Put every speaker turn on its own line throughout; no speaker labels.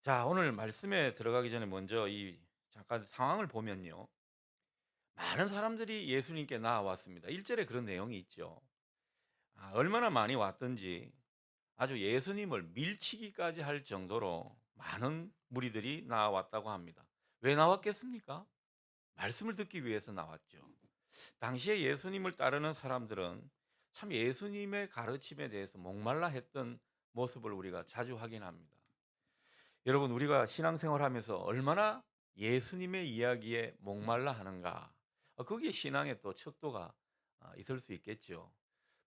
자, 오늘 말씀에 들어가기 전에 먼저 이 잠깐 상황을 보면요. 많은 사람들이 예수님께 나아왔습니다. 1절에 그런 내용이 있죠. 얼마나 많이 왔든지 아주 예수님을 밀치기까지 할 정도로 많은 무리들이 나아왔다고 합니다. 왜 나왔겠습니까? 말씀을 듣기 위해서 나왔죠. 당시에 예수님을 따르는 사람들은 참 예수님의 가르침에 대해서 목말라 했던 모습을 우리가 자주 확인합니다. 여러분, 우리가 신앙생활하면서 얼마나 예수님의 이야기에 목말라 하는가. 거기에 신앙의 또 척도가 있을 수 있겠죠.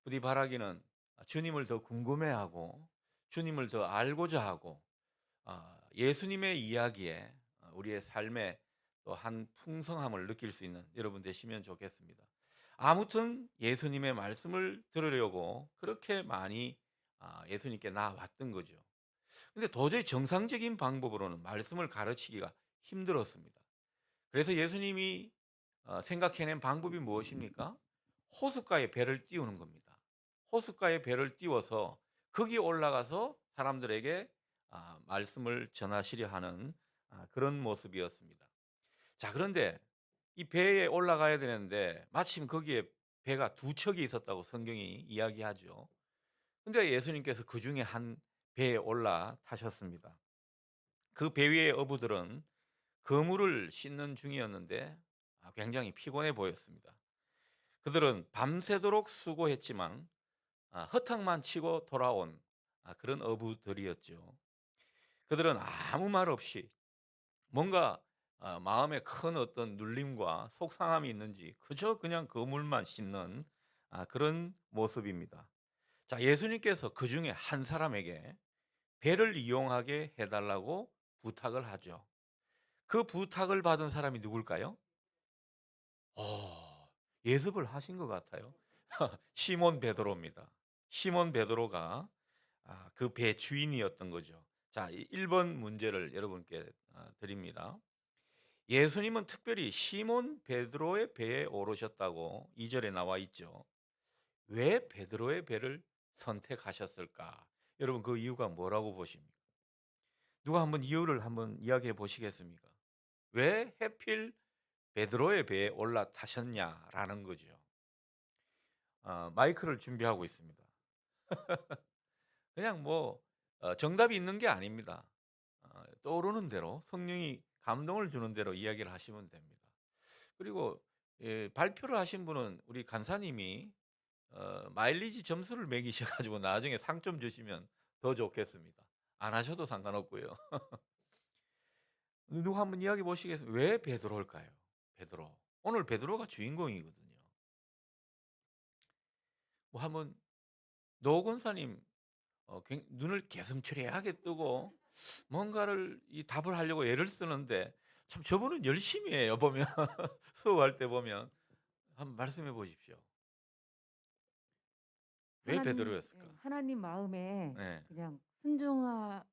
부디 바라기는 주님을 더 궁금해하고 주님을 더 알고자 하고 예수님의 이야기에 우리의 삶에 또 한 풍성함을 느낄 수 있는 여러분 되시면 좋겠습니다. 아무튼 예수님의 말씀을 들으려고 그렇게 많이 예수님께 나왔던 거죠. 근데 도저히 정상적인 방법으로는 말씀을 가르치기가 힘들었습니다. 그래서 예수님이 생각해낸 방법이 무엇입니까? 호숫가에 배를 띄우는 겁니다. 호숫가에 배를 띄워서 거기 올라가서 사람들에게 말씀을 전하시려 하는 그런 모습이었습니다. 자, 그런데 이 배에 올라가야 되는데 마침 거기에 배가 두 척이 있었다고 성경이 이야기하죠. 근데 예수님께서 그 중에 한 배에 올라타셨습니다. 그 배 위의 어부들은 그물을 씻는 중이었는데 굉장히 피곤해 보였습니다. 그들은 밤새도록 수고했지만 허탕만 치고 돌아온 그런 어부들이었죠. 그들은 아무 말 없이 뭔가 마음에 큰 어떤 눌림과 속상함이 있는지 그저 그냥 그물만 씻는 그런 모습입니다. 자, 예수님께서 그 중에 한 사람에게 배를 이용하게 해달라고 부탁을 하죠. 그 부탁을 받은 사람이 누굴까요? 예습을 하신 것 같아요. 시몬 베드로입니다. 시몬 베드로가 그 배 주인이었던 거죠. 자, 1번 문제를 여러분께 드립니다. 예수님은 특별히 시몬 베드로의 배에 오르셨다고 2절에 나와 있죠. 왜 베드로의 배를 선택하셨을까? 여러분, 그 이유가 뭐라고 보십니까? 누가 한번 이유를 한번 이야기해 보시겠습니까? 왜 해필 베드로의 배에 올라타셨냐라는 거죠. 마이크를 준비하고 있습니다. 그냥 뭐 정답이 있는 게 아닙니다. 떠오르는 대로 성령이 감동을 주는 대로 이야기를 하시면 됩니다. 그리고 발표를 하신 분은 우리 간사님이 마일리지 점수를 매기셔 가지고 나중에 상점 주시면 더 좋겠습니다. 안 하셔도 상관없고요. 누가 한번 이야기해 보시겠습니까? 왜 베드로일까요? 베드로. 오늘 베드로가 주인공이거든요. 뭐 한번 노 권사님 눈을 개슴츠레하게 뜨고 뭔가를 이 답을 하려고 애를 쓰는데 참 저분은 열심히 해요 보면. 수업할 때 보면. 한번 말씀해 보십시오. 왜 베드로였을까?
하나님 마음에
네.
그냥 순종하겠다는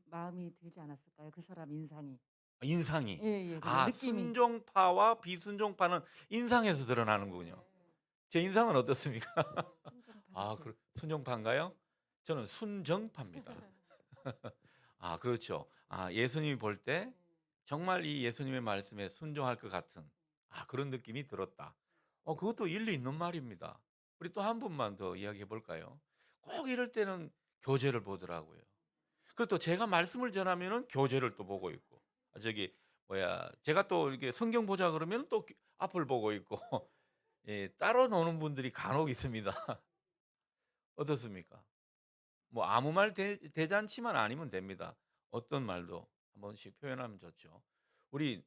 마음이 들지 않았을까요? 그 사람 인상이.
인상이.
예예. 그냥 느낌이.
순종파와 비순종파는 인상에서 드러나는 거군요.
예.
제 인상은 어떻습니까?
순종파 같아요.
순종파인가요? 저는 순정파입니다. 그렇죠. 예수님이 볼 때 정말 이 예수님의 말씀에 순종할 것 같은 그런 느낌이 들었다. 그것도 일리 있는 말입니다. 우리 또 한 분만 더 이야기해 볼까요? 꼭 이럴 때는 교재를 보더라고요. 그리고 또 제가 말씀을 전하면은 교재를 또 보고 있고. 저기 뭐야, 제가 또 이렇게 성경 보자 그러면 또 앞을 보고 있고. 예, 따로 노는 분들이 간혹 있습니다. 어떻습니까? 뭐 아무 말 대잔치만 아니면 됩니다. 어떤 말도 한 번씩 표현하면 좋죠. 우리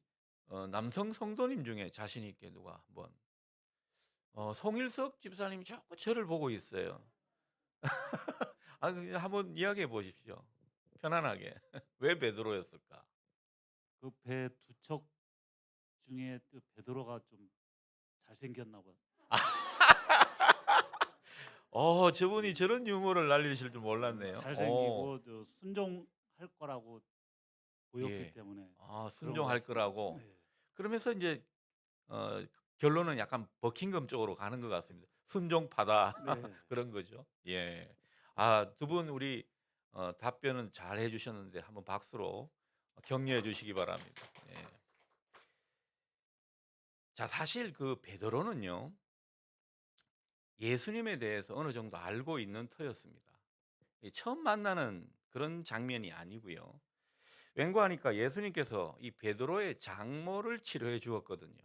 남성 성도님 중에 자신 있게 누가 한번 송일석 집사님이 자꾸 저를 보고 있어요. 그냥 한번 이야기해 보십시오. 편안하게. 왜 베드로였을까?
그 배 두 척 중에 그 베드로가 좀 잘생겼나 봐요.
저분이 저런 유머를 날리실 줄 몰랐네요.
잘생기고 저 순종할 거라고 보였기
예.
때문에 그런 것
순종할
같습니다.
거라고.
네.
그러면서 인제 어 결론은 약간 버킹엄 쪽으로 가는 것 같습니다. 순종파다.
네.
그런 거죠. 예. 두 분 우리 답변은 잘 해 주셨는데 한번 박수로 격려해 주시기 바랍니다. 예. 자, 사실 그 베드로는요. 예수님에 대해서 어느 정도 알고 있는 터였습니다. 처음 만나는 그런 장면이 아니고요. 왠고하니까 예수님께서 이 베드로의 장모를 치료해 주었거든요.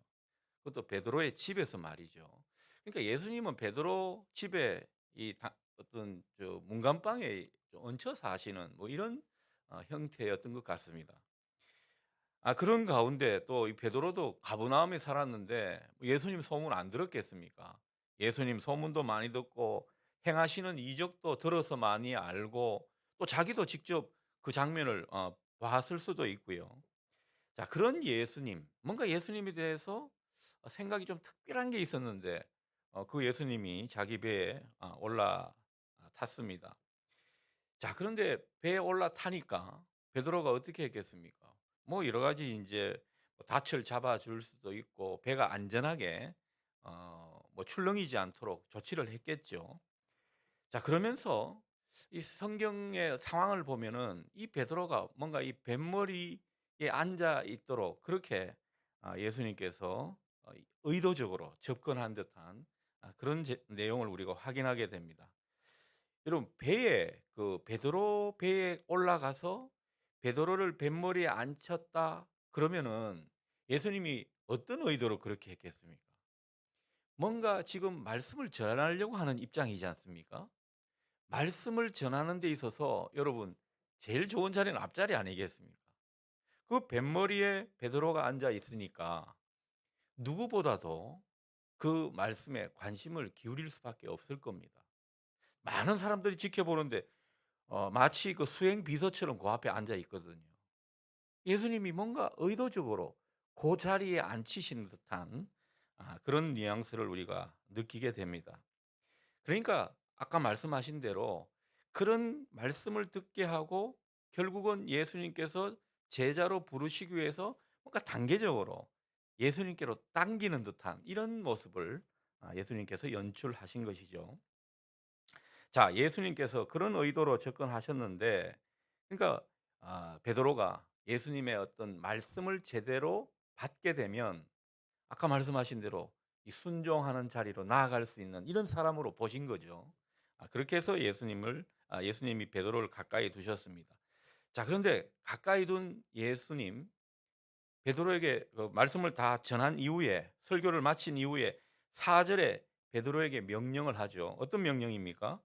그것도 베드로의 집에서 말이죠. 그러니까 예수님은 베드로 집에 어떤 문간방에 얹혀 사시는 뭐 이런 형태였던 것 같습니다. 그런 가운데 또 이 베드로도 가버나움에 살았는데 뭐 예수님 소문 안 들었겠습니까? 예수님 소문도 많이 듣고 행하시는 이적도 들어서 많이 알고 또 자기도 직접 그 장면을 봤을 수도 있고요. 자, 그런 예수님, 뭔가 예수님에 대해서 생각이 좀 특별한 게 있었는데 그 예수님이 자기 배에 올라탔습니다. 자, 그런데 배에 올라타니까 베드로가 어떻게 했겠습니까? 뭐 여러 가지 인제 뭐 닻을 잡아 줄 수도 있고 배가 안전하게 뭐 출렁이지 않도록 조치를 했겠죠. 자, 그러면서 이 성경의 상황을 보면은 이 베드로가 뭔가 이 뱃머리에 앉아 있도록 그렇게 예수님께서 의도적으로 접근한 듯한 그런 내용을 우리가 확인하게 됩니다. 여러분, 배에 베드로 배에 올라가서 베드로를 뱃머리에 앉혔다 그러면은 예수님이 어떤 의도로 그렇게 했겠습니까? 뭔가 지금 말씀을 전하려고 하는 입장이지 않습니까? 말씀을 전하는 데 있어서 여러분 제일 좋은 자리는 앞자리 아니겠습니까? 그 뱃머리에 베드로가 앉아 있으니까 누구보다도 그 말씀에 관심을 기울일 수밖에 없을 겁니다. 많은 사람들이 지켜보는데 마치 그 수행 비서처럼 그 앞에 앉아 있거든요. 예수님이 뭔가 의도적으로 그 자리에 앉히신 듯한 그런 뉘앙스를 우리가 느끼게 됩니다. 그러니까 아까 말씀하신 대로 그런 말씀을 듣게 하고 결국은 예수님께서 제자로 부르시기 위해서 뭔가 단계적으로 예수님께로 당기는 듯한 이런 모습을 예수님께서 연출하신 것이죠. 자, 예수님께서 그런 의도로 접근하셨는데 그러니까 베드로가 예수님의 어떤 말씀을 제대로 받게 되면 아까 말씀하신 대로 이 순종하는 자리로 나아갈 수 있는 이런 사람으로 보신 거죠. 그렇게 해서 예수님이 베드로를 가까이 두셨습니다. 자, 그런데 가까이 둔 예수님 베드로에게 그 말씀을 다 전한 이후에 설교를 마친 이후에 4절에 베드로에게 명령을 하죠. 어떤 명령입니까?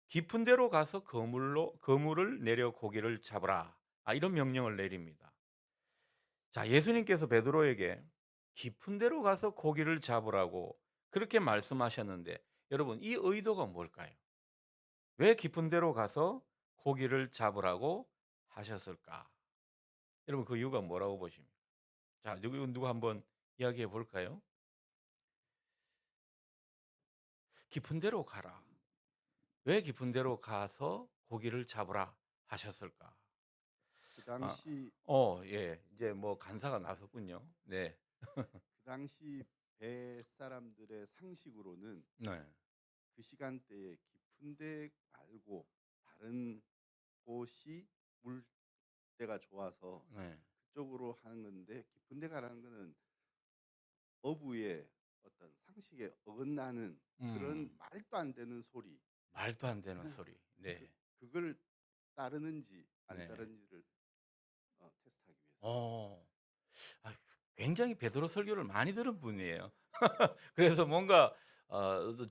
깊은 데로 가서 그물을 내려 고기를 잡으라. 이런 명령을 내립니다. 자, 예수님께서 베드로에게 깊은 데로 가서 고기를 잡으라고 그렇게 말씀하셨는데 여러분 이 의도가 뭘까요? 왜 깊은 데로 가서 고기를 잡으라고 하셨을까? 여러분 그 이유가 뭐라고 보십니까? 자, 누구 한번 이야기해 볼까요? 깊은 데로 가라. 왜 깊은 데로 가서 고기를 잡으라 하셨을까?
그
아,
당시
예. 이제 뭐 간사가 나섰군요. 네.
그 당시 배 사람들의 상식으로는
네.
그 시간대에 깊은 데 말고 다른 곳이 물때가 좋아서
네.
그쪽으로 하는 건데, 깊은 데 가라는 거는 어부의 어떤 상식에 어긋나는 그런
음.
말도 안 되는 소리.
말도 안 되는 소리.
그,
네.
그걸 따르는지 안
네.
따르는지를 테스트하기 위해서.
어. 아, 굉장히 베드로 설교를 많이 들은 분이에요. 그래서 뭔가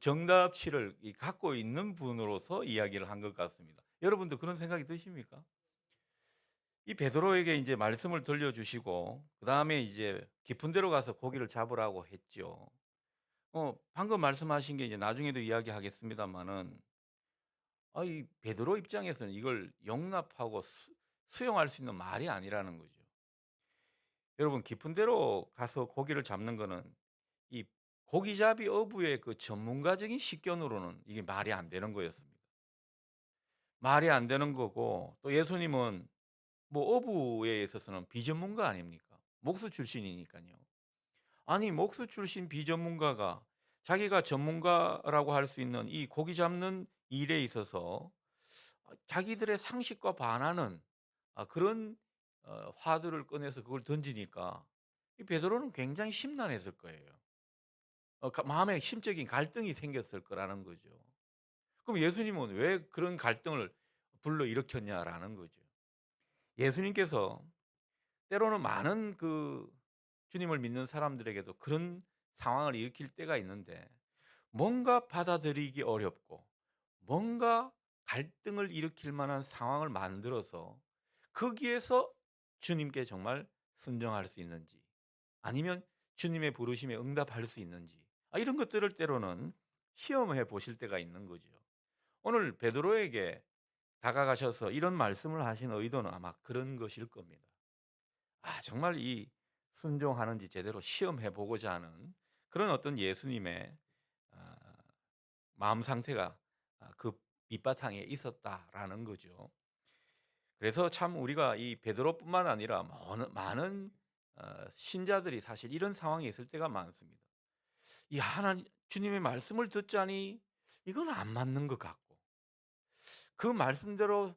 정답치를 갖고 있는 분으로서 이야기를 한 것 같습니다. 여러분도 그런 생각이 드십니까? 이 베드로에게 이제 말씀을 들려주시고 그다음에 이제 깊은 데로 가서 고기를 잡으라고 했죠. 방금 말씀하신 게 이제 나중에도 이야기하겠습니다마는 이 베드로 입장에서는 이걸 용납하고 수용할 수 있는 말이 아니라는 거죠. 여러분 깊은 데로 가서 고기를 잡는 거는 이 고기잡이 어부의 그 전문가적인 식견으로는 이게 말이 안 되는 거였습니다. 말이 안 되는 거고 또 예수님은 뭐 어부에 있어서는 비전문가 아닙니까? 목수 출신이니까요. 아니 목수 출신 비전문가가 자기가 전문가라고 할 수 있는 이 고기 잡는 일에 있어서 자기들의 상식과 반하는 그런 화두를 꺼내서 그걸 던지니까 이 베드로는 굉장히 심란했을 거예요. 마음에 심적인 갈등이 생겼을 거라는 거죠. 그럼 예수님은 왜 그런 갈등을 불러일으켰냐라는 거죠. 예수님께서 때로는 많은 주님을 믿는 사람들에게도 그런 상황을 일으킬 때가 있는데 뭔가 받아들이기 어렵고 뭔가 갈등을 일으킬 만한 상황을 만들어서 거기에서 주님께 정말 순종할 수 있는지 아니면 주님의 부르심에 응답할 수 있는지 이런 것들을 때로는 시험해 보실 때가 있는 거죠. 오늘 베드로에게 다가가셔서 이런 말씀을 하신 의도는 아마 그런 것일 겁니다. 정말 이 순종하는지 제대로 시험해 보고자 하는 그런 어떤 예수님의 아, 마음 상태가 그 밑바탕에 있었다라는 거죠. 그래서 참 우리가 이 베드로뿐만 아니라 많은 신자들이 사실 이런 상황에 있을 때가 많습니다. 이 하나님 주님의 말씀을 듣자니 이건 안 맞는 것 같고 그 말씀대로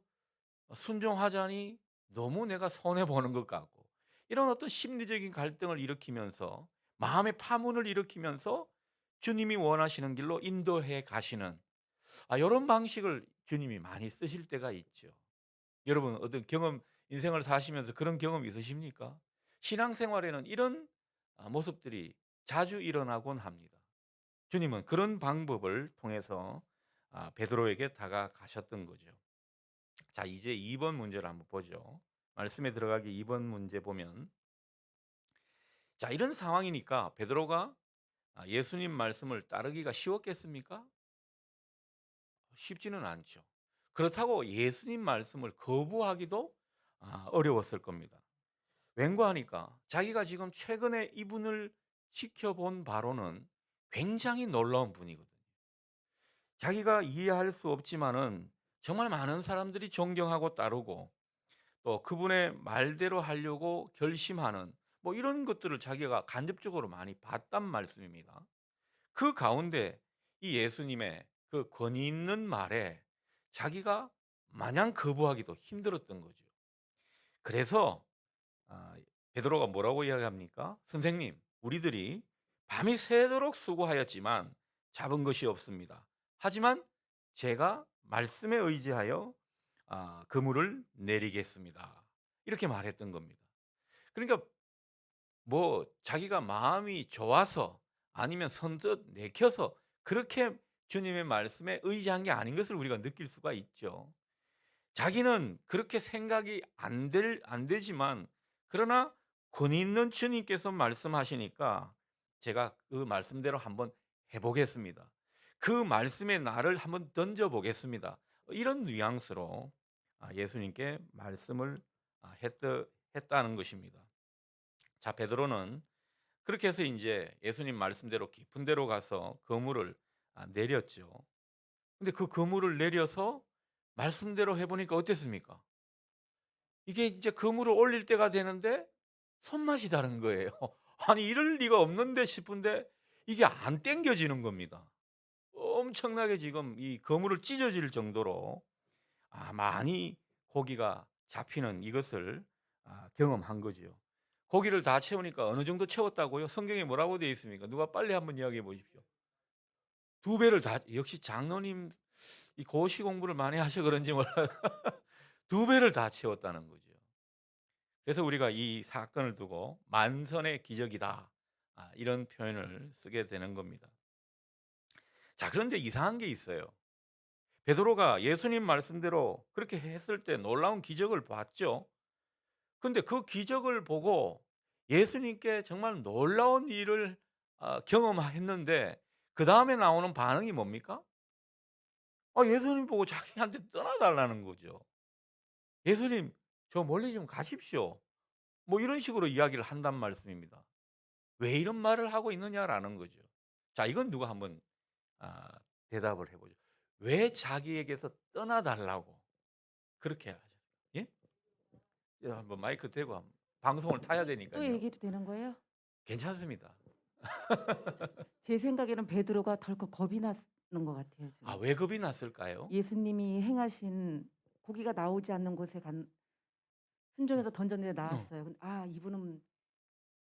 순종하자니 너무 내가 손해 보는 것 같고 이런 어떤 심리적인 갈등을 일으키면서 마음의 파문을 일으키면서 주님이 원하시는 길로 인도해 가시는 이런 방식을 주님이 많이 쓰실 때가 있죠. 여러분 어떤 인생을 사시면서 그런 경험 있으십니까? 신앙생활에는 이런 모습들이 자주 일어나곤 합니다. 주님은 그런 방법을 통해서 베드로에게 다가가셨던 거죠. 자, 이제 2번 문제를 한번 보죠. 말씀에 들어가기 2번 문제 보면 자, 이런 상황이니까 베드로가 예수님 말씀을 따르기가 쉬웠겠습니까? 쉽지는 않죠. 그렇다고 예수님 말씀을 거부하기도 어려웠을 겁니다. 왠고하니까 자기가 지금 최근에 이분을 지켜본 바로는 굉장히 놀라운 분이거든요. 자기가 이해할 수 없지만은 정말 많은 사람들이 존경하고 따르고 또 그분의 말대로 하려고 결심하는 이런 것들을 자기가 간접적으로 많이 봤단 말씀입니다. 그 가운데 이 예수님의 그 권위 있는 말에 자기가 마냥 거부하기도 힘들었던 거죠. 그래서 베드로가 뭐라고 이야기합니까? 선생님, 우리들이 밤이 새도록 수고하였지만 잡은 것이 없습니다. 하지만 제가 말씀에 의지하여 그물을 내리겠습니다. 이렇게 말했던 겁니다. 그러니까 자기가 마음이 좋아서 아니면 선뜻 내켜서 그렇게 주님의 말씀에 의지한 게 아닌 것을 우리가 느낄 수가 있죠. 자기는 그렇게 생각이 안 되지만 그러나 권위 있는 주님께서 말씀하시니까 제가 그 말씀대로 한번 해보겠습니다. 그 말씀에 나를 한번 던져보겠습니다. 이런 뉘앙스로 예수님께 말씀을 했다는 것입니다. 자, 베드로는 그렇게 해서 이제 예수님 말씀대로 깊은 데로 가서 그물을 내렸죠. 근데 그 그물을 내려서 말씀대로 해보니까 어땠습니까? 이게 이제 그물을 올릴 때가 되는데 손맛이 다른 거예요. 아니 이럴 리가 없는데 싶은데 이게 안 당겨지는 겁니다. 엄청나게 지금 이 그물을 찢어질 정도로 많이 고기가 잡히는 이것을 경험한 거죠. 고기를 다 채우니까 어느 정도 채웠다고요? 성경에 뭐라고 되어 있습니까? 누가 빨리 한번 이야기해 보십시오. 2배를 다 역시 장로님 이 고시 공부를 많이 하셔 그런지 몰라요. 2배를 다 채웠다는 거죠. 그래서 우리가 이 사건을 두고 만선의 기적이다 이런 표현을 쓰게 되는 겁니다. 자, 그런데 이상한 게 있어요. 베드로가 예수님 말씀대로 그렇게 했을 때 놀라운 기적을 봤죠. 근데 그 기적을 보고 예수님께 정말 놀라운 일을 경험했는데 그 다음에 나오는 반응이 뭡니까? 예수님 보고 자기한테 떠나달라는 거죠. 예수님, 저 멀리 좀 가십시오. 이런 식으로 이야기를 한단 말씀입니다. 왜 이런 말을 하고 있느냐라는 거죠. 자, 이건 누가 한번 아, 대답을 해보죠. 왜 자기에게서 떠나달라고 그렇게 하셨어요? 예? 한번 마이크 대고 방송을 타야
또
되니까요.
얘기해도 되는 거예요?
괜찮습니다.
제 생각에는 베드로가 덜컥 겁이 났는 것 같아요, 지금.
왜 겁이 났을까요?
예수님이 행하신 고기가 나오지 않는 곳에 순종해서 던졌는데
어.
나왔어요. 근데 이분은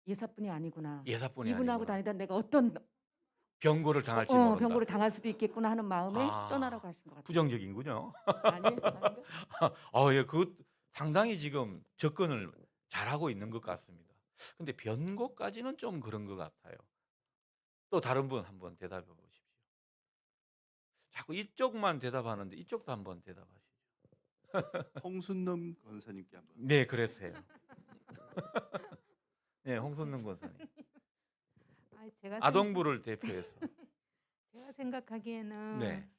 예사뿐이 아니구나.
예사뿐이
이분하고
아니구나.
다니다 내가 어떤
병고를 당할지 모른다.
병고를 당할 수도 있겠구나 하는 마음에 떠나라고
아,
하신 것 같아요.
부정적인군요.
아니에요? 아닌가?
예, 그 상당히 지금 접근을 잘하고 있는 것 같습니다. 근데 변고까지는 좀 그런 것 같아요. 또 다른 분 한번 대답해 보십시오. 자꾸 이쪽만 대답하는데 이쪽도 한번 대답하시죠.
홍순남 권사님께 한번.
네, 그랬어요. 네, 홍순능 권사님.
제가
아동부를 대표해서.
생각하기에는
네.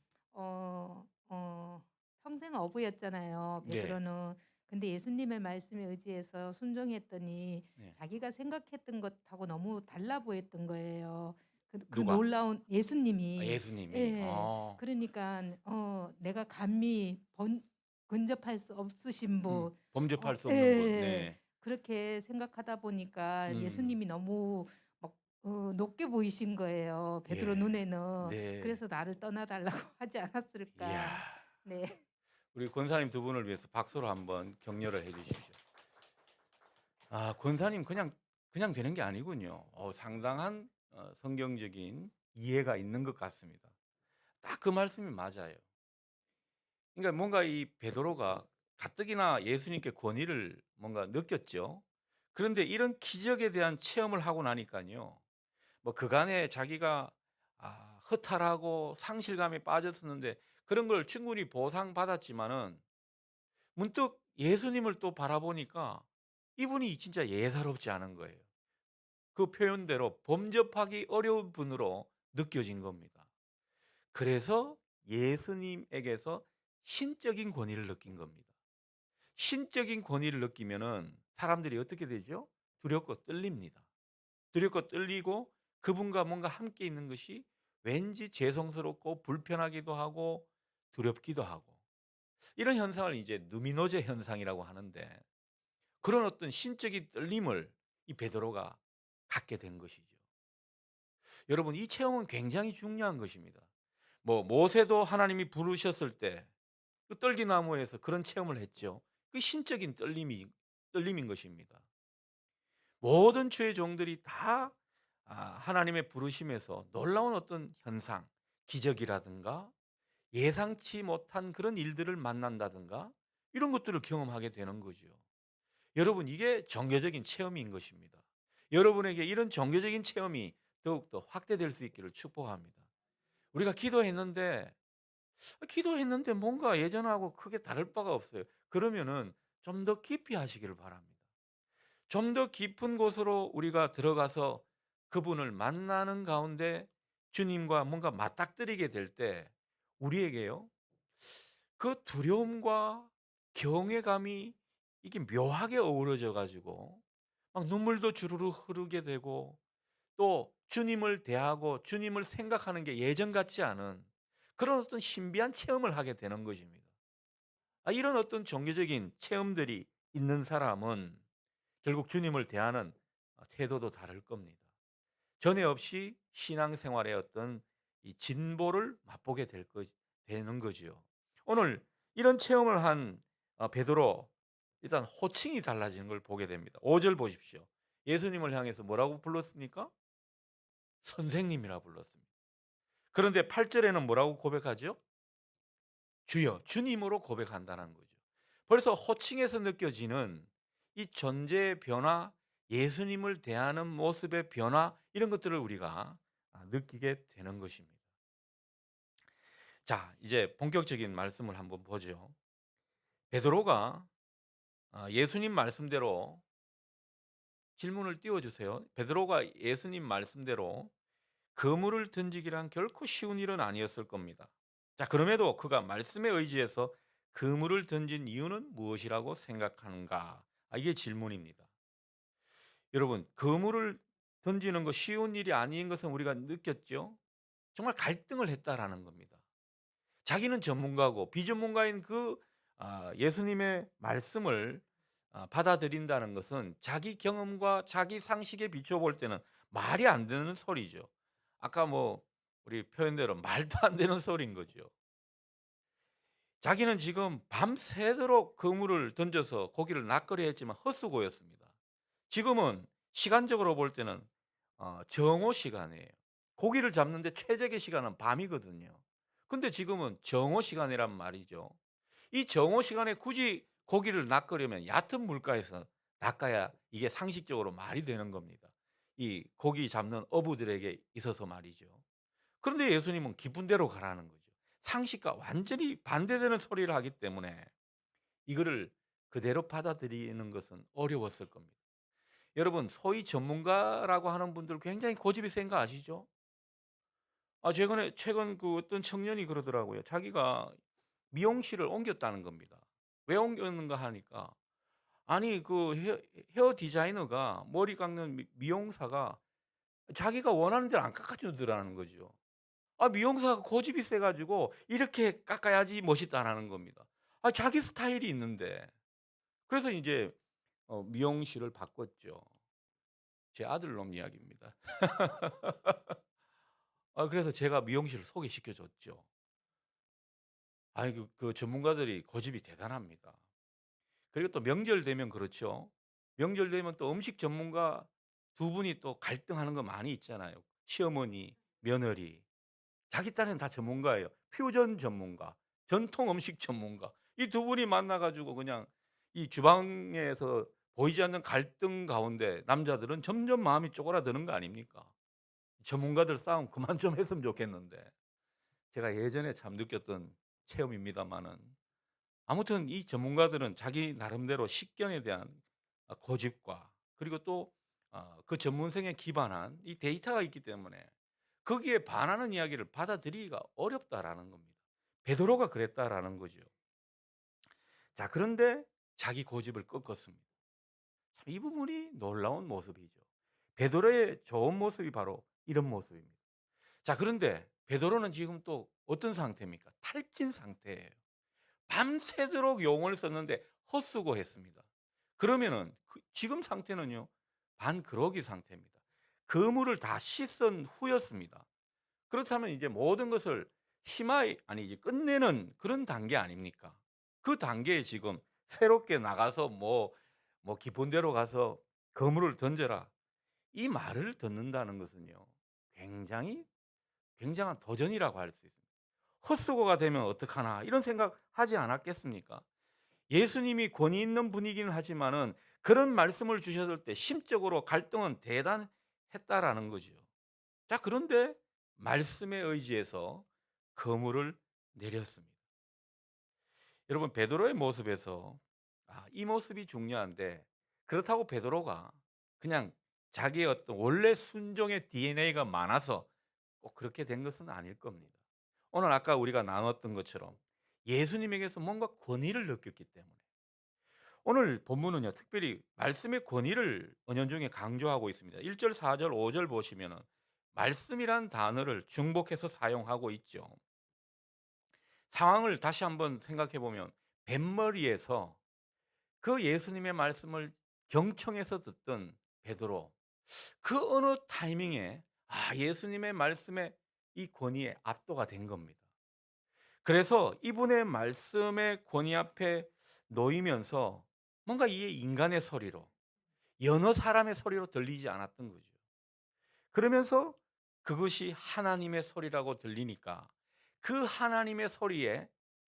평생 어부였잖아요.
네.
베드로는. 근데 예수님의 말씀에 의지해서 순종했더니
네.
자기가 생각했던 것하고 너무 달라 보였던 거예요. 그
누가?
놀라운 예수님이.
예수님이.
예. 그러니까 내가 감히 근접할 수 없으신 분.
범접할 수
예.
없는 분. 네.
그렇게 생각하다 보니까
음.
예수님이 너무 막 높게 보이신 거예요. 베드로
예.
눈에는.
네.
그래서 나를 떠나달라고 하지 않았을까.
이야.
네.
우리 권사님 두 분을 위해서 박수로 한번 격려를 해 주십시오. 권사님 그냥 되는 게 아니군요. 상당한 성경적인 이해가 있는 것 같습니다. 딱 그 말씀이 맞아요. 그러니까 뭔가 이 베드로가 가뜩이나 예수님께 권위를 뭔가 느꼈죠. 그런데 이런 기적에 대한 체험을 하고 나니까요. 뭐 그간에 자기가 허탈하고 상실감에 빠졌었는데 그런 걸 충분히 보상받았지만은 문득 예수님을 또 바라보니까 이분이 진짜 예사롭지 않은 거예요. 그 표현대로 범접하기 어려운 분으로 느껴진 겁니다. 그래서 예수님에게서 신적인 권위를 느낀 겁니다. 신적인 권위를 느끼면은 사람들이 어떻게 되죠? 두렵고 떨립니다. 두렵고 떨리고 그분과 뭔가 함께 있는 것이 왠지 죄송스럽고 불편하기도 하고 두렵기도 하고 이런 현상을 이제 누미노제 현상이라고 하는데 그런 어떤 신적인 떨림을 이 베드로가 갖게 된 것이죠. 여러분 이 체험은 굉장히 중요한 것입니다. 뭐 모세도 하나님이 부르셨을 때 그 떨기나무에서 그런 체험을 했죠. 그 신적인 떨림인 것입니다. 모든 주의 종들이 다 하나님의 부르심에서 놀라운 어떤 현상, 기적이라든가 예상치 못한 그런 일들을 만난다든가 이런 것들을 경험하게 되는 거죠. 여러분 이게 종교적인 체험인 것입니다. 여러분에게 이런 종교적인 체험이 더욱더 확대될 수 있기를 축복합니다. 우리가 기도했는데 뭔가 예전하고 크게 다를 바가 없어요. 그러면은 좀 더 깊이 하시기를 바랍니다. 좀 더 깊은 곳으로 우리가 들어가서 그분을 만나는 가운데 주님과 뭔가 맞닥뜨리게 될 때 우리에게요. 그 두려움과 경외감이 이게 묘하게 어우러져 가지고 막 눈물도 주르르 흐르게 되고 또 주님을 대하고 주님을 생각하는 게 예전 같지 않은 그런 어떤 신비한 체험을 하게 되는 것입니다. 이런 어떤 종교적인 체험들이 있는 사람은 결국 주님을 대하는 태도도 다를 겁니다. 전에 없이 신앙생활의 어떤 이 진보를 맛보게 되는 거지요. 오늘 이런 체험을 한 베드로 일단 호칭이 달라지는 걸 보게 됩니다. 5절 보십시오. 예수님을 향해서 뭐라고 불렀습니까? 선생님이라 불렀습니다. 그런데 8절에는 뭐라고 고백하죠? 주여, 주님으로 고백한다는 거죠. 벌써 호칭에서 느껴지는 이 존재의 변화, 예수님을 대하는 모습의 변화 이런 것들을 우리가 느끼게 되는 것입니다. 자, 이제 본격적인 말씀을 한번 보죠. 베드로가 예수님 말씀대로 질문을 띄워주세요. 베드로가 예수님 말씀대로 그물을 던지기란 결코 쉬운 일은 아니었을 겁니다. 자, 그럼에도 그가 말씀에 의지해서 그물을 던진 이유는 무엇이라고 생각하는가? 이게 질문입니다. 여러분, 그물을 던지는 거 쉬운 일이 아닌 것은 우리가 느꼈죠? 정말 갈등을 했다라는 겁니다. 자기는 전문가고 비전문가인 예수님의 말씀을 받아들인다는 것은 자기 경험과 자기 상식에 비춰볼 때는 말이 안 되는 소리죠. 아까 우리 표현대로 말도 안 되는 소리인 거죠. 자기는 지금 밤새도록 그물을 던져서 고기를 낚으려 했지만 헛수고였습니다. 지금은 시간적으로 볼 때는 정오 시간이에요. 고기를 잡는데 최적의 시간은 밤이거든요. 근데 지금은 정오 시간이란 말이죠. 이 정오 시간에 굳이 고기를 낚으려면 얕은 물가에서 낚아야 이게 상식적으로 말이 되는 겁니다. 이 고기 잡는 어부들에게 있어서 말이죠. 그런데 예수님은 기쁜 대로 가라는 거죠. 상식과 완전히 반대되는 소리를 하기 때문에 이거를 그대로 받아들이는 것은 어려웠을 겁니다. 여러분, 소위 전문가라고 하는 분들 굉장히 고집이 센 거 아시죠? 최근 그 어떤 청년이 그러더라고요. 자기가 미용실을 옮겼다는 겁니다. 왜 옮겼는가 하니까 아니 그 헤어 디자이너가 머리 깎는 미용사가 자기가 원하는 대로 안 깎아 주더라는 거죠. 미용사가 고집이 세 가지고 "이렇게 깎아야지 멋있다."라는 겁니다. 자기 스타일이 있는데. 그래서 인제 미용실을 바꿨죠. 제 아들놈 이야기입니다. 그래서 제가 미용실을 소개시켜 줬죠. 아이 그 전문가들이 고집이 대단합니다. 그리고 또 명절 되면 그렇죠. 명절 되면 또 음식 전문가 두 분이 또 갈등하는 거 많이 있잖아요. 시어머니, 며느리. 자기 딴에는 다 전문가예요. 퓨전 전문가, 전통 음식 전문가. 이 두 분이 만나 가지고 그냥 이 주방에서 보이지 않는 갈등 가운데 남자들은 점점 마음이 쪼그라드는 거 아닙니까? 전문가들 싸움 그만 좀 했으면 좋겠는데. 제가 예전에 참 느꼈던 체험입니다마는 아무튼 이 전문가들은 자기 나름대로 식견에 대한 고집과 그리고 또 그 전문성에 기반한 이 데이터가 있기 때문에 거기에 반하는 이야기를 받아들이기가 어렵다라는 겁니다. 베드로가 그랬다라는 거죠. 자, 그런데 자기 고집을 꺾었습니다. 참 이 부분이 놀라운 모습이죠. 베드로의 좋은 모습이 바로 이런 모습입니다. 자, 그런데 베드로는 지금 또 어떤 상태입니까? 탈진 상태예요. 밤새도록 용을 썼는데 헛수고했습니다. 그러면은 지금 상태는요, 반그러기 상태입니다. 그물을 다 씻은 후였습니다. 그렇다면 이제 모든 것을 심하게 아니 이제 끝내는 그런 단계 아닙니까? 그 단계에 지금 새롭게 나가서 뭐 기본 대로 가서 그물을 던져라. 이 말을 듣는다는 것은요. 굉장히 굉장한 도전이라고 할 수 있습니다. 헛수고가 되면 어떡하나 이런 생각하지 않았겠습니까? 예수님이 권위 있는 분이기는 하지만은 그런 말씀을 주셨을 때 심적으로 갈등은 대단했다라는 거죠. 자, 그런데 말씀에 의지해서 그물을 내렸습니다. 여러분, 베드로의 모습에서 이 모습이 중요한데 그렇다고 베드로가 그냥 자기의 어떤 원래 순종의 DNA가 많아서 꼭 그렇게 된 것은 아닐 겁니다. 오늘 아까 우리가 나눴던 것처럼 예수님에게서 뭔가 권위를 느꼈기 때문에 오늘 본문은요, 특별히 말씀의 권위를 은연중에 강조하고 있습니다. 1절, 4절, 5절 보시면은 말씀이란 단어를 중복해서 사용하고 있죠. 상황을 다시 한번 생각해 보면 뱃머리에서 그 예수님의 말씀을 경청해서 듣던 베드로, 그 어느 타이밍에 예수님의 말씀에 이 권위에 압도가 된 겁니다. 그래서 이분의 말씀의 권위 앞에 놓이면서 뭔가 이게 인간의 소리로, 여러 사람의 소리로 들리지 않았던 거죠. 그러면서 그것이 하나님의 소리라고 들리니까 그 하나님의 소리에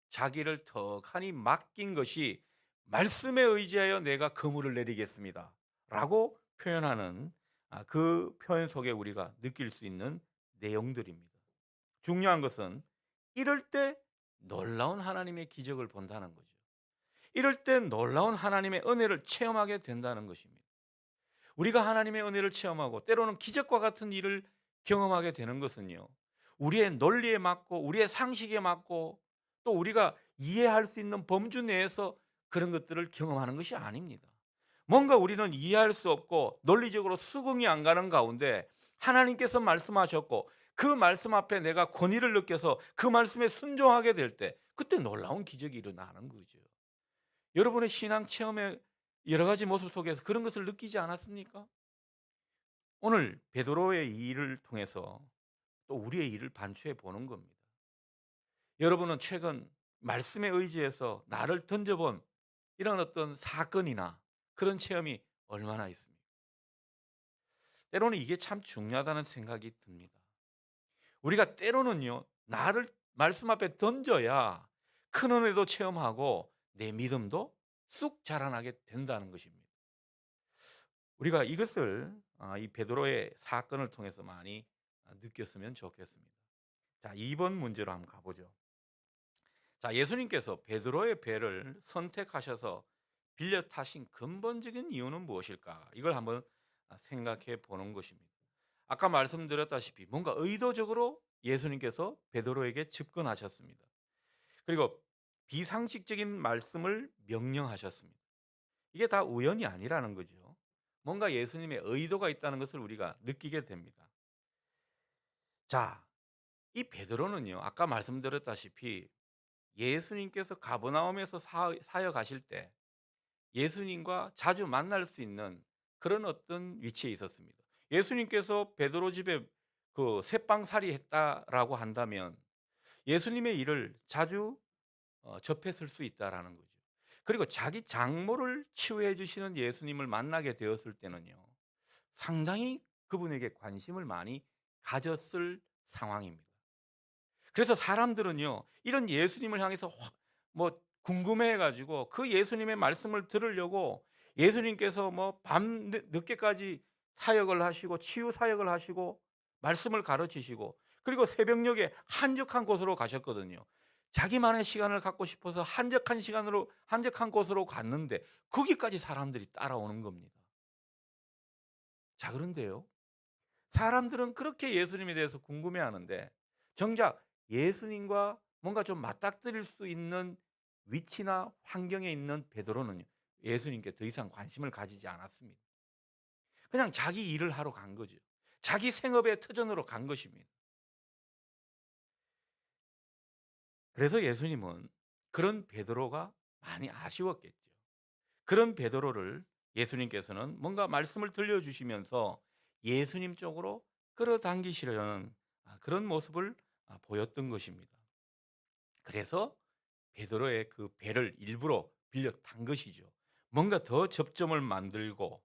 자기를 턱하니 맡긴 것이 말씀에 의지하여 내가 그물을 내리겠습니다 라고 표현하는 그 표현 속에 우리가 느낄 수 있는 내용들입니다. 중요한 것은 이럴 때 놀라운 하나님의 기적을 본다는 거죠. 이럴 때 놀라운 하나님의 은혜를 체험하게 된다는 것입니다. 우리가 하나님의 은혜를 체험하고 때로는 기적과 같은 일을 경험하게 되는 것은요, 우리의 논리에 맞고 우리의 상식에 맞고 또 우리가 이해할 수 있는 범주 내에서 그런 것들을 경험하는 것이 아닙니다. 뭔가 우리는 이해할 수 없고 논리적으로 수긍이 안 가는 가운데 하나님께서 말씀하셨고 그 말씀 앞에 내가 권위를 느껴서 그 말씀에 순종하게 될 때 그때 놀라운 기적이 일어나는 거죠. 여러분의 신앙 체험의 여러 가지 모습 속에서 그런 것을 느끼지 않았습니까? 오늘 베드로의 이 일을 통해서 또 우리의 일을 반추해 보는 겁니다. 여러분은 최근 말씀에 의지해서 나를 던져본 이런 어떤 사건이나 그런 체험이 얼마나 있습니까? 때로는 이게 참 중요하다는 생각이 듭니다. 우리가 때로는요, 나를 말씀 앞에 던져야 큰 은혜도 체험하고 내 믿음도 쑥 자라나게 된다는 것입니다. 우리가 이것을 이 베드로의 사건을 통해서 많이 느꼈으면 좋겠습니다. 자, 2번 문제로 한번 가보죠. 자, 예수님께서 베드로의 배를 선택하셔서 빌려 타신 근본적인 이유는 무엇일까? 이걸 한번 생각해 보는 것입니다. 아까 말씀드렸다시피 뭔가 의도적으로 예수님께서 베드로에게 접근하셨습니다. 그리고 비상식적인 말씀을 명령하셨습니다. 이게 다 우연이 아니라는 거죠. 뭔가 예수님의 의도가 있다는 것을 우리가 느끼게 됩니다. 자, 이 베드로는요, 아까 말씀드렸다시피 예수님께서 가버나움에서 사역하실 때 예수님과 자주 만날 수 있는 그런 어떤 위치에 있었습니다. 예수님께서 베드로 집에 그 새빵살이 했다라고 한다면 예수님의 일을 자주 접했을 수 있다라는 거죠. 그리고 자기 장모를 치유해 주시는 예수님을 만나게 되었을 때는요, 상당히 그분에게 관심을 많이 가졌을 상황입니다. 그래서 사람들은요, 이런 예수님을 향해서 뭐 궁금해 가지고 그 예수님의 말씀을 들으려고 예수님께서 뭐 밤 늦게까지 사역을 하시고 치유 사역을 하시고 말씀을 가르치시고 그리고 새벽녘에 한적한 곳으로 가셨거든요. 자기만의 시간을 갖고 싶어서 한적한 곳으로 갔는데 거기까지 사람들이 따라오는 겁니다. 자, 그런데요, 사람들은 그렇게 예수님에 대해서 궁금해하는데 정작 예수님과 뭔가 좀 맞닥뜨릴 수 있는 위치나 환경에 있는 베드로는 예수님께 더 이상 관심을 가지지 않았습니다. 그냥 자기 일을 하러 간 거죠. 자기 생업의 터전으로 간 것입니다. 그래서 예수님은 그런 베드로가 많이 아쉬웠겠죠. 그런 베드로를 예수님께서는 뭔가 말씀을 들려주시면서 예수님 쪽으로 끌어당기시려는 그런 모습을 보였던 것입니다. 그래서 베드로의 그 배를 일부러 빌려 탄 것이죠. 뭔가 더 접점을 만들고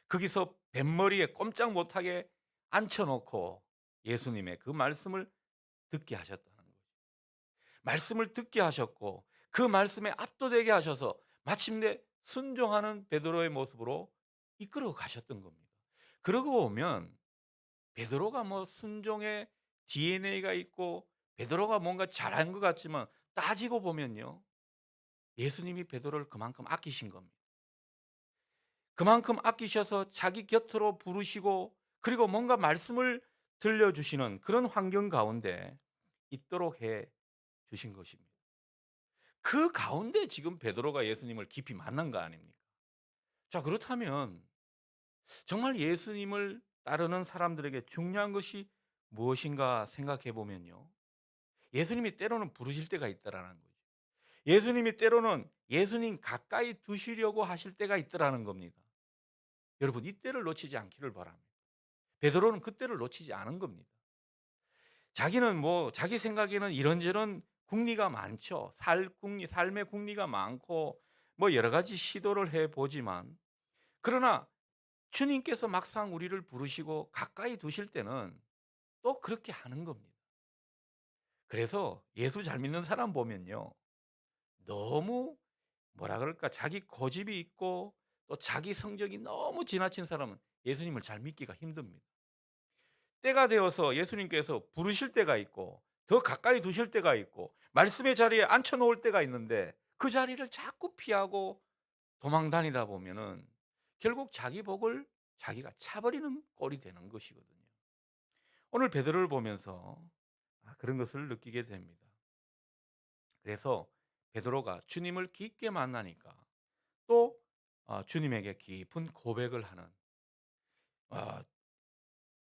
거기서 뱃머리에 꼼짝 못하게 앉혀놓고 예수님의 그 말씀을 듣게 하셨다는 거죠. 말씀을 듣게 하셨고 그 말씀에 압도되게 하셔서 마침내 순종하는 베드로의 모습으로 이끌어 가셨던 겁니다. 그러고 보면 베드로가 뭐 순종의 DNA가 있고 베드로가 뭔가 잘한 것 같지만 따지고 보면요, 예수님이 베드로를 그만큼 아끼신 겁니다. 그만큼 아끼셔서 자기 곁으로 부르시고 그리고 뭔가 말씀을 들려주시는 그런 환경 가운데 있도록 해 주신 것입니다. 그 가운데 지금 베드로가 예수님을 깊이 만난 거 아닙니까? 자, 그렇다면 정말 예수님을 따르는 사람들에게 중요한 것이 무엇인가 생각해 보면요, 예수님이 때로는 부르실 때가 있다라는 거죠. 예수님이 때로는 예수님 가까이 두시려고 하실 때가 있더라는 겁니다. 여러분, 이 때를 놓치지 않기를 바랍니다. 베드로는 그 때를 놓치지 않은 겁니다. 자기는 뭐 자기 생각에는 이런저런 궁리가 많죠. 삶의 궁리가 많고 뭐 여러 가지 시도를 해 보지만 그러나 주님께서 막상 우리를 부르시고 가까이 두실 때는 또 그렇게 하는 겁니다. 그래서 예수 잘 믿는 사람 보면요, 너무 뭐라 그럴까 자기 고집이 있고 또 자기 성적이 너무 지나친 사람은 예수님을 잘 믿기가 힘듭니다. 때가 되어서 예수님께서 부르실 때가 있고 더 가까이 두실 때가 있고 말씀의 자리에 앉혀 놓을 때가 있는데 그 자리를 자꾸 피하고 도망 다니다 보면은 결국 자기 복을 자기가 차버리는 꼴이 되는 것이거든요. 오늘 베드로를 보면서 그런 것을 느끼게 됩니다. 그래서 베드로가 주님을 깊게 만나니까 또 주님에게 깊은 고백을 하는, 아,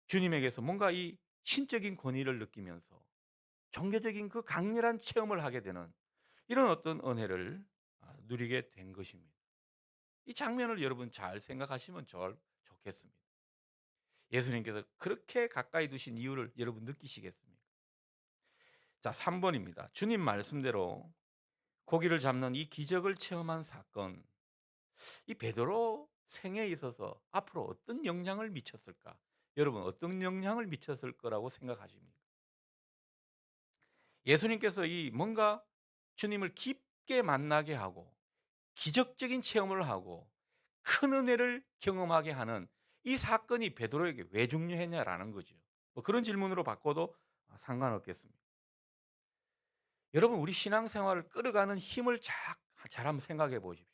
주님에게서 뭔가 이 신적인 권위를 느끼면서 종교적인 그 강렬한 체험을 하게 되는 이런 어떤 은혜를 누리게 된 것입니다. 이 장면을 여러분 잘 생각하시면 좋겠습니다. 예수님께서 그렇게 가까이 두신 이유를 여러분 느끼시겠습니까? 자, 3번입니다. 주님 말씀대로 고기를 잡는 이 기적을 체험한 사건, 이 베드로 생애에 있어서 앞으로 어떤 영향을 미쳤을까? 여러분 어떤 영향을 미쳤을 거라고 생각하십니까? 예수님께서 이 뭔가 주님을 깊게 만나게 하고 기적적인 체험을 하고 큰 은혜를 경험하게 하는 이 사건이 베드로에게 왜 중요했냐라는 거죠. 뭐 그런 질문으로 바꿔도 상관없겠습니다. 여러분 우리 신앙생활을 끌어가는 힘을 잘 한번 생각해 보십시오.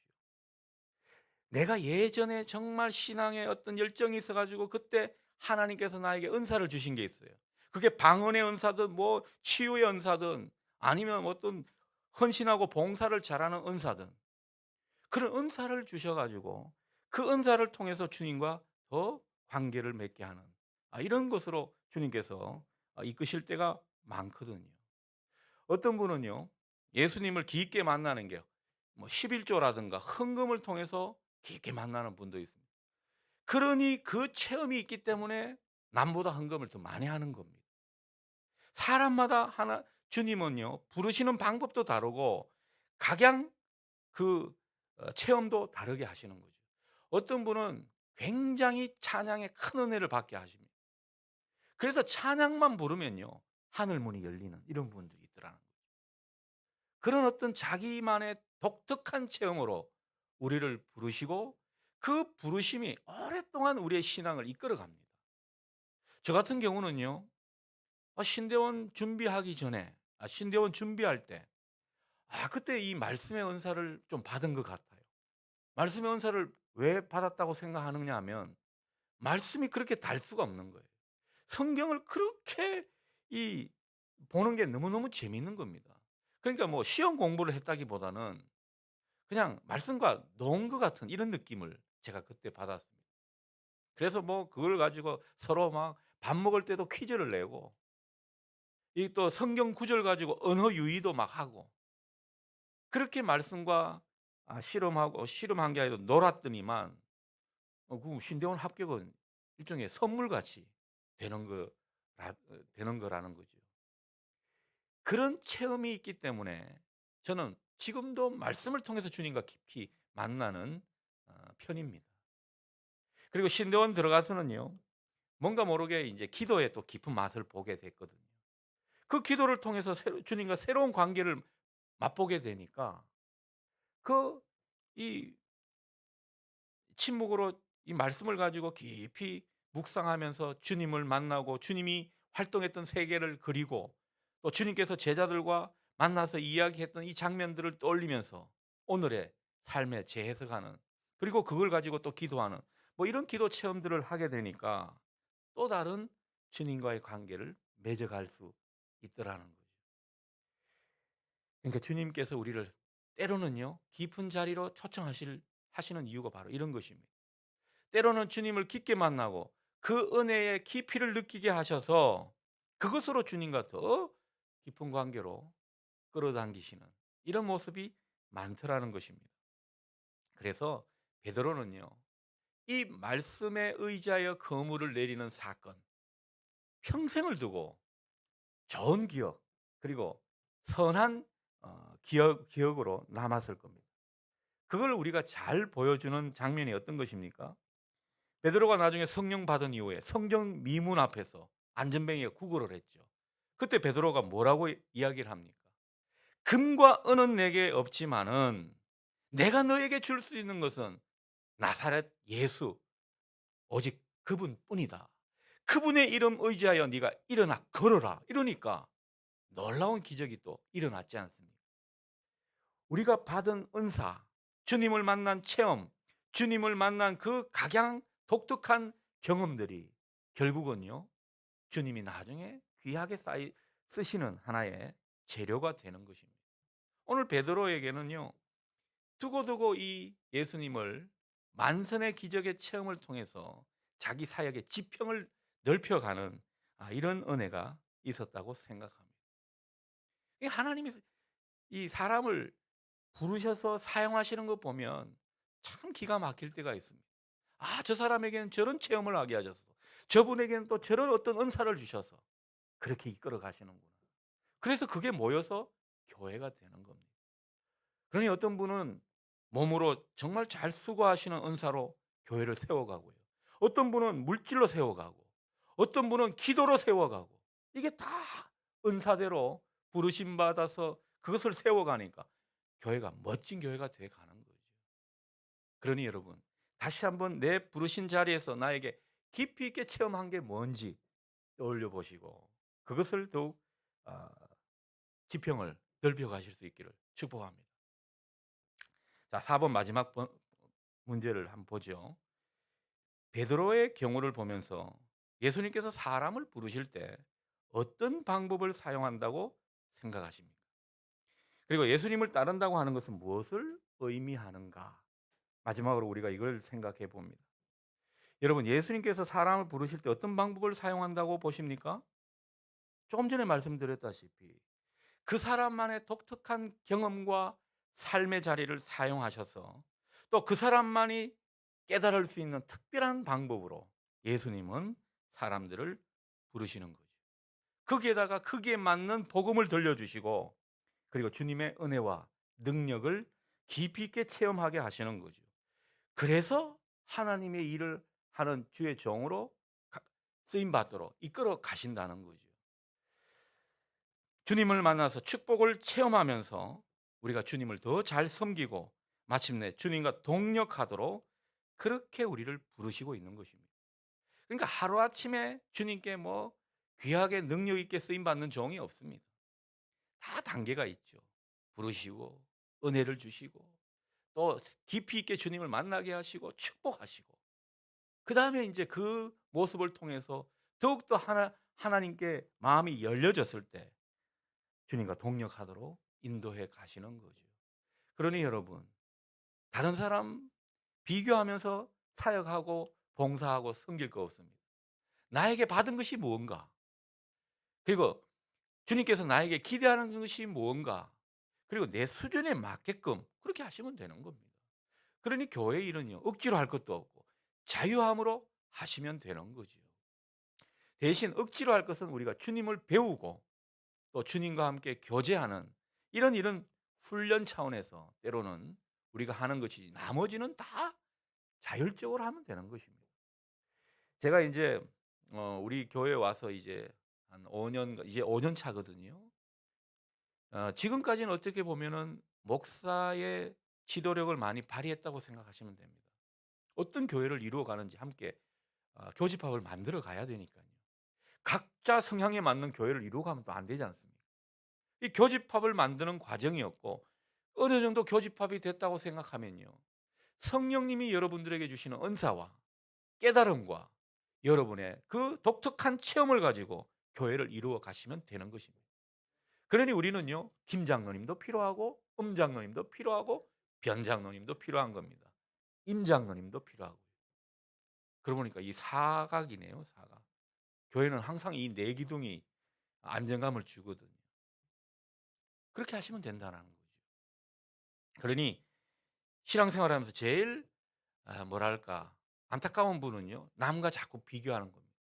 내가 예전에 정말 신앙에 어떤 열정이 있어 가지고 그때 하나님께서 나에게 은사를 주신 게 있어요. 그게 방언의 은사든 뭐 치유의 은사든 아니면 어떤 헌신하고 봉사를 잘하는 은사든 그런 은사를 주셔 가지고 그 은사를 통해서 주님과 더 관계를 맺게 하는 이런 것으로 주님께서 이끄실 때가 많거든요. 어떤 분은요. 예수님을 깊게 만나는 게 뭐 11조라든가 헌금을 통해서 깊게 만나는 분도 있습니다. 그러니 그 체험이 있기 때문에 남보다 헌금을 더 많이 하는 겁니다. 사람마다 하나 주님은요. 부르시는 방법도 다르고 각양 그 체험도 다르게 하시는 거죠. 어떤 분은 굉장히 찬양에 큰 은혜를 받게 하십니다. 그래서 찬양만 부르면요. 하늘 문이 열리는 이런 분들이 있더라는 거죠. 그런 어떤 자기만의 독특한 체험으로 우리를 부르시고 그 부르심이 오랫동안 우리의 신앙을 이끌어 갑니다. 저 같은 경우는요. 신대원 준비하기 전에 신대원 준비할 때 그때 이 말씀의 은사를 좀 받은 것 같아요. 말씀의 은사를 왜 받았다고 생각하느냐 하면 말씀이 그렇게 달 수가 없는 거예요. 성경을 그렇게 이 보는 게 너무너무 재미있는 겁니다. 그러니까 뭐 시험 공부를 했다기보다는 그냥 말씀과 논 것 같은 이런 느낌을 제가 그때 받았습니다. 그래서 뭐 그걸 가지고 서로 막 밥 먹을 때도 퀴즈를 내고 이 또 성경 구절 가지고 언어 유희도 막 하고 그렇게 말씀과 실험한 게 아니라 놀았더니만 그 신대원 합격은 일종의 선물같이 되는 되는 거라는 거죠. 그런 체험이 있기 때문에 저는 지금도 말씀을 통해서 주님과 깊이 만나는 편입니다. 그리고 신대원 들어가서는요. 뭔가 모르게 이제 기도에 또 깊은 맛을 보게 됐거든요. 그 기도를 통해서 주님과 새로운 관계를 맛보게 되니까 그 이 침묵으로 이 말씀을 가지고 깊이 묵상하면서 주님을 만나고 주님이 활동했던 세계를 그리고 또 주님께서 제자들과 만나서 이야기했던 이 장면들을 떠올리면서 오늘의 삶에 재해석하는 그리고 그걸 가지고 또 기도하는 뭐 이런 기도 체험들을 하게 되니까 또 다른 주님과의 관계를 맺어갈 수 있더라는 거죠. 그러니까 주님께서 우리를 때로는요 깊은 자리로 하시는 이유가 바로 이런 것입니다. 때로는 주님을 깊게 만나고 그 은혜의 깊이를 느끼게 하셔서 그것으로 주님과 더 깊은 관계로 끌어당기시는 이런 모습이 많더라는 것입니다. 그래서 베드로는요 이 말씀에 의지하여 거물을 내리는 사건 평생을 두고 좋은 기억 그리고 선한 기억으로 남았을 겁니다. 그걸 우리가 잘 보여주는 장면이 어떤 것입니까? 베드로가 나중에 성령 받은 이후에 성경 미문 앞에서 안전뱅이에 구걸을 했죠. 그때 베드로가 뭐라고 이야기를 합니까? 금과 은은 내게 없지만은 내가 너에게 줄 수 있는 것은 나사렛 예수 오직 그분뿐이다. 그분의 이름 의지하여 네가 일어나 걸어라. 이러니까 놀라운 기적이 또 일어났지 않습니까? 우리가 받은 은사, 주님을 만난 체험, 주님을 만난 그 각양 독특한 경험들이 결국은요 주님이 나중에 귀하게 쓰시는 하나의 재료가 되는 것입니다. 오늘 베드로에게는요 두고두고 이 예수님을 만선의 기적의 체험을 통해서 자기 사역의 지평을 넓혀가는 이런 은혜가 있었다고 생각합니다. 하나님이 이 사람을 부르셔서 사용하시는 거 보면 참 기가 막힐 때가 있습니다. 저 사람에게는 저런 체험을 하게 하셔서 저분에게는 또 저런 어떤 은사를 주셔서 그렇게 이끌어 가시는구나. 그래서 그게 모여서 교회가 되는 겁니다. 그러니 어떤 분은 몸으로 정말 잘 수고하시는 은사로 교회를 세워가고요. 어떤 분은 물질로 세워가고, 어떤 분은 기도로 세워가고, 이게 다 은사대로 부르심 받아서 그것을 세워가니까 교회가 멋진 교회가 돼 가는 거죠. 그러니 여러분, 다시 한번 내 부르신 자리에서 나에게 깊이 있게 체험한 게 뭔지 떠올려 보시고, 그것을 더욱 아, 지평을 넓혀 가실 수 있기를 축복합니다. 자, 4번 마지막 문제를 한번 보죠. 베드로의 경우를 보면서 예수님께서 사람을 부르실 때 어떤 방법을 사용한다고 생각하십니까? 그리고 예수님을 따른다고 하는 것은 무엇을 의미하는가? 마지막으로 우리가 이걸 생각해 봅니다. 여러분, 예수님께서 사람을 부르실 때 어떤 방법을 사용한다고 보십니까? 조금 전에 말씀드렸다시피 그 사람만의 독특한 경험과 삶의 자리를 사용하셔서 또 그 사람만이 깨달을 수 있는 특별한 방법으로 예수님은 사람들을 부르시는 거죠. 거기에다가 거기에 맞는 복음을 들려주시고, 그리고 주님의 은혜와 능력을 깊이 있게 체험하게 하시는 거죠. 그래서 하나님의 일을 하는 주의 종으로 쓰임 받도록 이끌어 가신다는 거죠. 주님을 만나서 축복을 체험하면서 우리가 주님을 더 잘 섬기고 마침내 주님과 동력하도록 그렇게 우리를 부르시고 있는 것입니다. 그러니까 하루아침에 주님께 뭐 귀하게 능력 있게 쓰임 받는 종이 없습니다. 다 단계가 있죠. 부르시고 은혜를 주시고 또 깊이 있게 주님을 만나게 하시고 축복하시고, 그다음에 이제 그 모습을 통해서 더욱더 하나님께 마음이 열려졌을 때 주님과 동력하도록 인도해 가시는 거죠. 그러니 여러분, 다른 사람 비교하면서 사역하고 봉사하고 섬길 거 없습니다. 나에게 받은 것이 무언가, 그리고 주님께서 나에게 기대하는 것이 무언가, 그리고 내 수준에 맞게끔 그렇게 하시면 되는 겁니다. 그러니 교회 일은요, 억지로 할 것도 없고 자유함으로 하시면 되는 거죠. 대신 억지로 할 것은 우리가 주님을 배우고 또 주님과 함께 교제하는 이런 훈련 차원에서 때로는 우리가 하는 것이지, 나머지는 다 자율적으로 하면 되는 것입니다. 제가 이제 우리 교회 와서 이제 한 5년, 이제 5년 차거든요. 지금까지는 어떻게 보면은 목사의 지도력을 많이 발휘했다고 생각하시면 됩니다. 어떤 교회를 이루어 가는지 함께 교집합을 만들어 가야 되니까요. 각자 성향에 맞는 교회를 이루어 가면 또 안 되지 않습니까? 이 교집합을 만드는 과정이었고, 어느 정도 교집합이 됐다고 생각하면요, 성령님이 여러분들에게 주시는 은사와 깨달음과 여러분의 그 독특한 체험을 가지고 교회를 이루어 가시면 되는 것입니다. 그러니 우리는요, 김 장로님도 필요하고 장로님도 필요하고 변 장로님도 필요한 겁니다. 임 장로님도 필요하고요. 그러고 보니까 이 사각이네요, 사각. 교회는 항상 이 네 기둥이 안정감을 주거든요. 그렇게 하시면 된다는 거죠. 그러니 신앙생활하면서 제일 뭐랄까 안타까운 분은요, 남과 자꾸 비교하는 겁니다.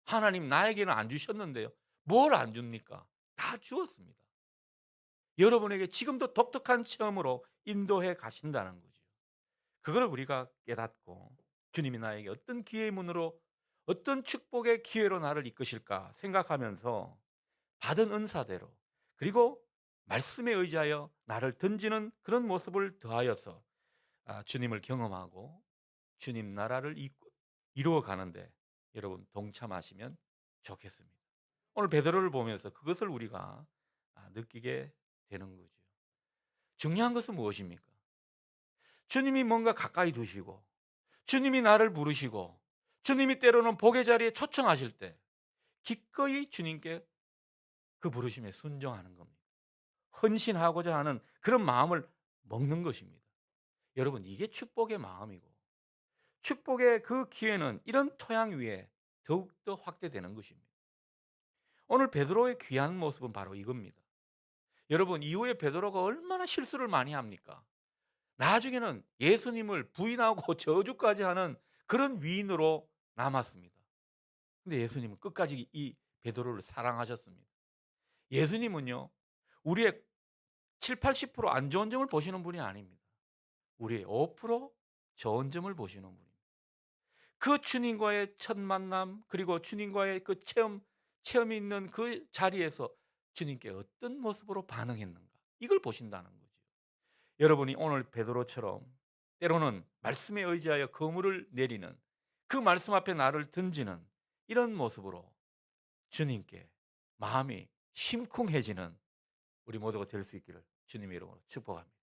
하나님 나에게는 안 주셨는데요, 뭘 안 줍니까? 다 주었습니다. 여러분에게 지금도 독특한 체험으로 인도해 가신다는 거죠. 그걸 우리가 깨닫고 주님이 나에게 어떤 기회의 문으로, 어떤 축복의 기회로 나를 이끄실까 생각하면서 받은 은사대로, 그리고 말씀에 의지하여 나를 던지는 그런 모습을 더하여서 주님을 경험하고 주님 나라를 이루어 가는데 여러분 동참하시면 좋겠습니다. 오늘 베드로를 보면서 그것을 우리가 느끼게 되는 거죠. 중요한 것은 무엇입니까? 주님이 뭔가 가까이 두시고 주님이 나를 부르시고 주님이 때로는 복의 자리에 초청하실 때 기꺼이 주님께 그 부르심에 순종하는 겁니다. 헌신하고자 하는 그런 마음을 먹는 것입니다. 여러분, 이게 축복의 마음이고 축복의 그 기회는 이런 토양 위에 더욱더 확대되는 것입니다. 오늘 베드로의 귀한 모습은 바로 이겁니다. 여러분, 이후에 베드로가 얼마나 실수를 많이 합니까? 나중에는 예수님을 부인하고 저주까지 하는 그런 위인으로 남았습니다. 근데 예수님은 끝까지 이 베드로를 사랑하셨습니다. 예수님은요, 우리의 70~80%안 좋은 점을 보시는 분이 아닙니다. 우리의 5% 좋은 점을 보시는 분입니다. 그 주님과의 첫 만남, 그리고 주님과의 그 체험이 있는 그 자리에서 주님께 어떤 모습으로 반응했는가, 이걸 보신다는 거죠. 여러분이 오늘 베드로처럼 때로는 말씀에 의지하여 그물을 내리는, 그 말씀 앞에 나를 던지는 이런 모습으로 주님께 마음이 심쿵해지는 우리 모두가 될 수 있기를 주님의 이름으로 축복합니다.